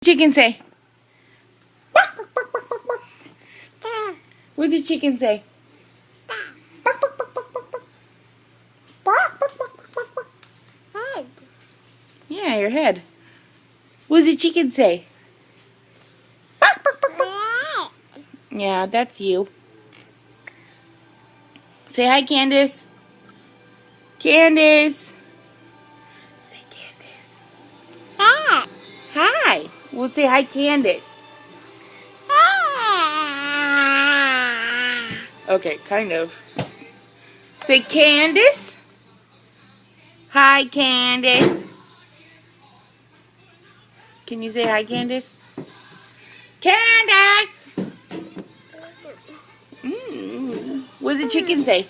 Chicken say? What did chicken say? Head. Yeah, your head. What does the chicken say? Yeah, that's you. Say hi, Candace. Candace. Say Candace. Head. Hi. We'll say hi, Candace. Okay, kind of. Say Candace. Hi, Candace. Can you say hi, Candace? Candace! What does the chicken say?